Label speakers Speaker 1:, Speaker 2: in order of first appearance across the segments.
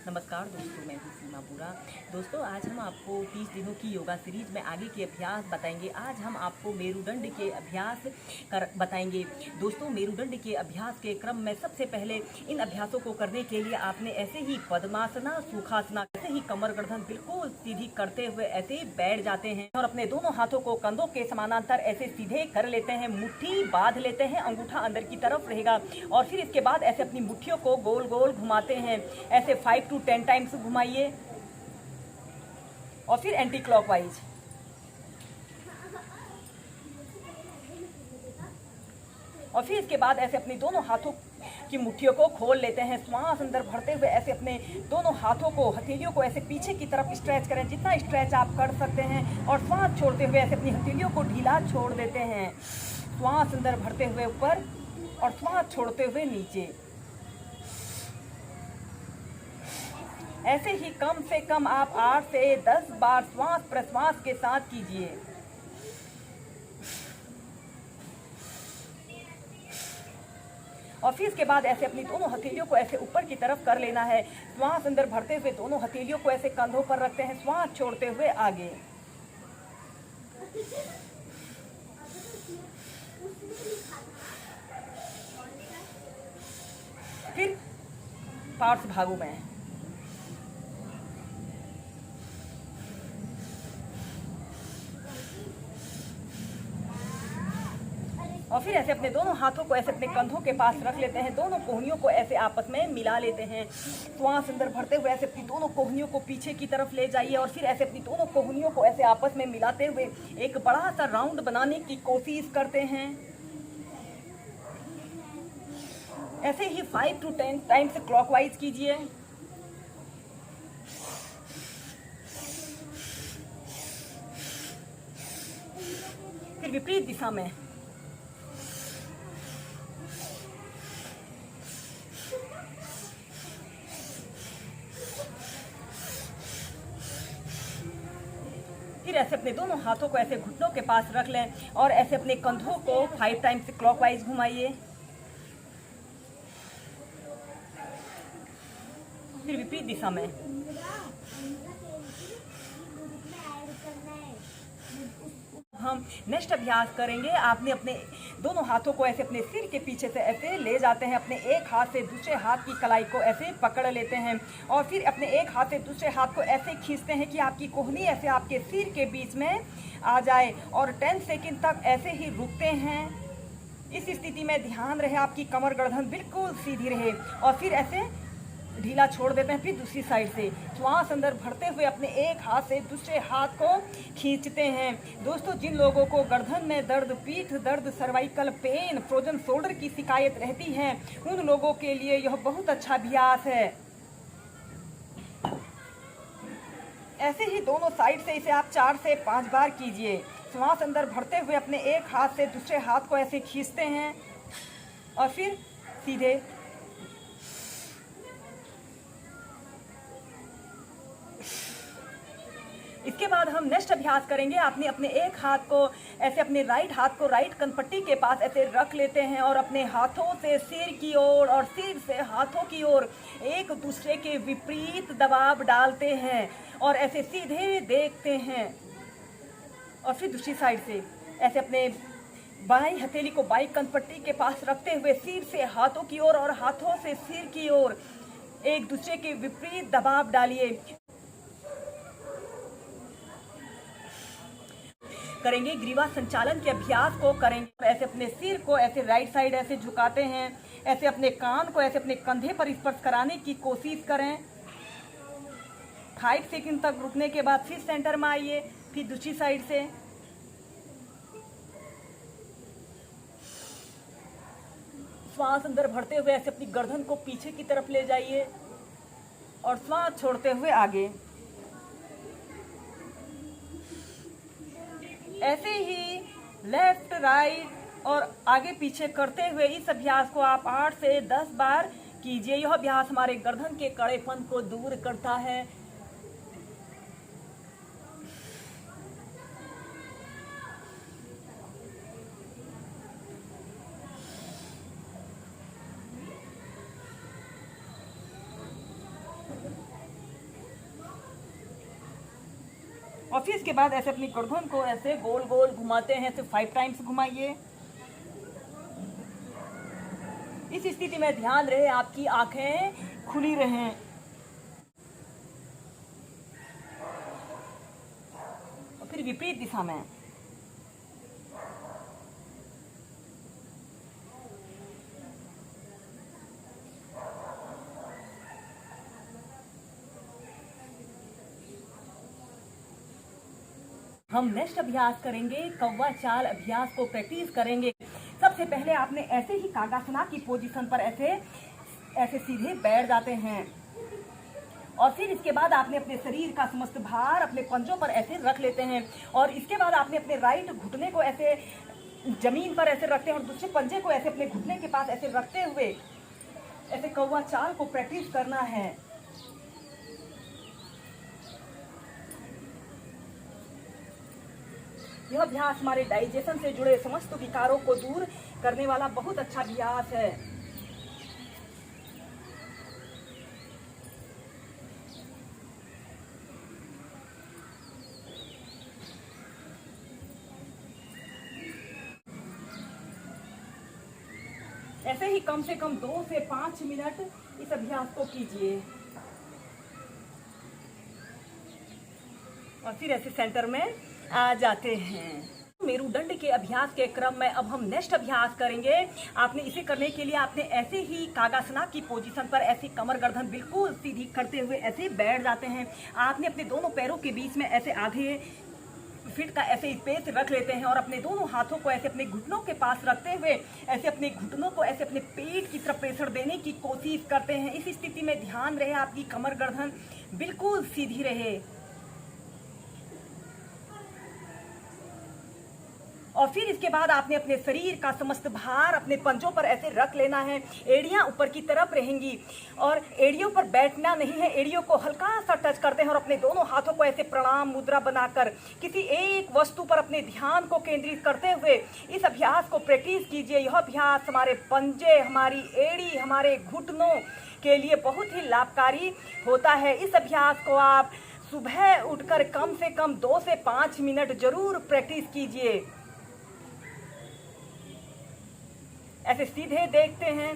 Speaker 1: नमस्कार दोस्तों, मैं हूँ सीमा पूरा। दोस्तों, आज हम आपको 30 दिनों की योगा सीरीज में आगे के अभ्यास बताएंगे। आज हम आपको मेरुदंड के अभ्यास बताएंगे। दोस्तों, मेरुदंड के अभ्यास के क्रम में सबसे पहले इन अभ्यासों को करने के लिए आपने ऐसे ही पद्मासना, सुखासना, ऐसे ही कमर गर्दन बिल्कुल सीधी करते हुए ऐसे ही बैठ जाते हैं और अपने दोनों हाथों को कंधों के समानांतर ऐसे सीधे कर लेते हैं। मुट्ठी बांध लेते हैं, अंगूठा अंदर की तरफ रहेगा और फिर इसके बाद ऐसे अपनी मुट्ठियों को गोल गोल घुमाते हैं। ऐसे 5 to 10 टाइम्स घुमाइए और फिर एंटी क्लॉकवाइज। और फिर इसके बाद ऐसे अपनी दोनों हाथों की मुट्ठियों को खोल लेते हैं। श्वास अंदर भरते हुए ऐसे अपने दोनों हाथों को, हथेलियों को ऐसे पीछे की तरफ स्ट्रेच करें, जितना स्ट्रेच आप कर सकते हैं। और श्वास छोड़ते हुए ऐसे अपनी हथेलियों को ढीला छोड़ देते हैं। श्वास अंदर भरते हुए ऊपर और श्वास छोड़ते हुए नीचे। ऐसे ही कम से कम आप 8 से 10 बार श्वास प्रश्वास के साथ कीजिए। और फिर इसके बाद ऐसे अपनी दोनों हथेलियों को ऐसे ऊपर की तरफ कर लेना है। श्वास अंदर भरते हुए दोनों हथेलियों को ऐसे कंधों पर रखते हैं, श्वास छोड़ते हुए आगे। फिर पार्श्व भागों में और फिर ऐसे अपने दोनों हाथों को ऐसे अपने कंधों के पास रख लेते हैं। दोनों कोहनियों को ऐसे आपस में मिला लेते हैं। श्वास अंदर भरते हुए ऐसे अपनी दोनों कोहनियों को पीछे की तरफ ले जाइए और फिर ऐसे अपनी दोनों कोहनियों को ऐसे आपस में मिलाते हुए एक बड़ा सा राउंड बनाने की कोशिश करते हैं। ऐसे ही 5 to 10 टाइम्स क्लॉकवाइज कीजिए। फिर विपरीत दिशा में। फिर ऐसे अपने दोनों हाथों को ऐसे घुटनों के पास रख लें और ऐसे अपने कंधों को 5 टाइम्स क्लॉकवाइज घुमाइए। फिर विपरीत दिशा में। हम नेक्स्ट अभ्यास करेंगे। आपने अपने दोनों हाथों को ऐसे अपने सिर के पीछे से ऐसे ले जाते हैं। अपने एक हाथ से दूसरे हाथ की कलाई को ऐसे पकड़ लेते हैं और फिर अपने एक हाथ से दूसरे हाथ को ऐसे खींचते हैं कि आपकी कोहनी ऐसे आपके सिर के बीच में आ जाए और 10 सेकंड तक ऐसे ही रुकते हैं। इस स्थिति में ध्यान रहे आपकी कमर गर्दन बिल्कुल सीधी रहे और फिर ऐसे ढीला छोड़ देते हैं। फिर दूसरी साइड से श्वास अंदर भरते हुए अपने एक हाथ से दूसरे हाथ को खींचते हैं। दोस्तों, जिन लोगों को गर्दन में दर्द, पीठ दर्द, सर्वाइकल पेन, फ्रोजन शोल्डर की शिकायत रहती है, उन लोगों के लिए यह बहुत अच्छा अभ्यास है। ऐसे ही दोनों साइड से इसे आप 4 से 5 बार कीजिए। श्वास अंदर भरते हुए अपने एक हाथ से दूसरे हाथ को ऐसे खींचते हैं और फिर सीधे। इसके बाद हम नेक्स्ट अभ्यास करेंगे। आपने अपने एक हाथ को ऐसे अपने राइट हाथ को राइट कनपट्टी के पास ऐसे रख लेते हैं और अपने हाथों से सिर की ओर और सिर से हाथों की ओर एक दूसरे के विपरीत दबाव डालते हैं और ऐसे सीधे देखते हैं। और फिर दूसरी साइड से ऐसे अपने बाईं हथेली को बाईं कनपट्टी के पास रखते हुए सिर से हाथों की ओर और हाथों से सिर की ओर एक दूसरे के विपरीत दबाव डालिए। करेंगे ग्रीवा संचालन के अभ्यास को करेंगे। ऐसे अपने सिर को ऐसे राइट साइड ऐसे झुकाते हैं। ऐसे अपने कान को ऐसे अपने कंधे पर स्पर्श कराने की कोशिश करें। 5 सेकंड तक रुकने के बाद फिर सेंटर में आइए। फिर दूसरी साइड से श्वास अंदर भरते हुए ऐसे अपनी गर्दन को पीछे की तरफ ले जाइए और श्वास छोड़ते हुए आगे। ऐसे ही लेफ्ट राइट और आगे पीछे करते हुए इस अभ्यास को आप 8 से 10 बार कीजिए। यह अभ्यास हमारे गर्दन के कड़ेपन को दूर करता है। और फिर इसके बाद ऐसे अपनी गर्दन को ऐसे गोल गोल घुमाते हैं, ऐसे 5 टाइम्स घुमाइए। इस स्थिति में ध्यान रहे आपकी आंखें खुली रहें। और फिर विपरीत दिशा में। हम नेक्स्ट अभ्यास करेंगे, कौवा चाल अभ्यास को प्रैक्टिस करेंगे। सबसे पहले आपने ऐसे ही कागासना की पोजीशन पर ऐसे सीधे बैठ जाते हैं और फिर इसके बाद आपने अपने शरीर का समस्त भार अपने पंजों पर ऐसे रख लेते हैं और इसके बाद आपने अपने राइट घुटने को ऐसे जमीन पर ऐसे रखते हैं और दूसरे पंजे को ऐसे अपने घुटने के पास ऐसे रखते हुए ऐसे कौवा चाल को प्रैक्टिस करना है। यह अभ्यास हमारे डाइजेशन से जुड़े समस्त विकारों को दूर करने वाला बहुत अच्छा अभ्यास है। ऐसे ही कम से कम 2 से 5 मिनट इस अभ्यास को कीजिए और फिर ऐसे सेंटर में आ जाते हैं। मेरुदंड के अभ्यास के क्रम में अब हम नेक्स्ट अभ्यास करेंगे। आपने इसे करने के लिए आपने ऐसे ही कागासना की पोजीशन पर ऐसे कमर गर्दन बिल्कुल सीधी करते हुए ऐसे बैठ जाते हैं। आपने अपने दोनों पैरों के बीच में ऐसे आधे फीट का ऐसे स्पेस रख लेते हैं और अपने दोनों हाथों को ऐसे अपने घुटनों के पास रखते हुए ऐसे अपने घुटनों को ऐसे अपने पेट की तरफ प्रेशर देने की कोशिश करते हैं। इस स्थिति में ध्यान रहे आपकी कमर गर्दन बिल्कुल सीधी रहे और फिर इसके बाद आपने अपने शरीर का समस्त भार अपने पंजों पर ऐसे रख लेना है। एड़ियां ऊपर की तरफ रहेंगी और एड़ियों पर बैठना नहीं है, एड़ियों को हल्का सा टच करते हैं और अपने दोनों हाथों को ऐसे प्रणाम मुद्रा बनाकर किसी एक वस्तु पर अपने ध्यान को केंद्रित करते हुए इस अभ्यास को प्रैक्टिस कीजिए। यह अभ्यास हमारे पंजे, हमारी एड़ी, हमारे घुटनों के लिए बहुत ही लाभकारी होता है। इस अभ्यास को आप सुबह उठकर कम से कम 2 से 5 मिनट जरूर प्रैक्टिस कीजिए। ऐसे सीधे देखते हैं।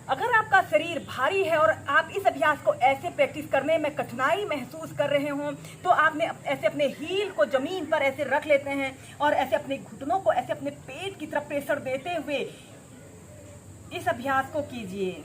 Speaker 1: अगर आपका शरीर भारी है और आप इस अभ्यास को ऐसे प्रैक्टिस करने में कठिनाई महसूस कर रहे हों तो आपने ऐसे अपने हील को जमीन पर ऐसे रख लेते हैं और ऐसे अपने घुटनों को ऐसे अपने पेट की तरफ प्रेशर देते हुए इस अभ्यास को कीजिए।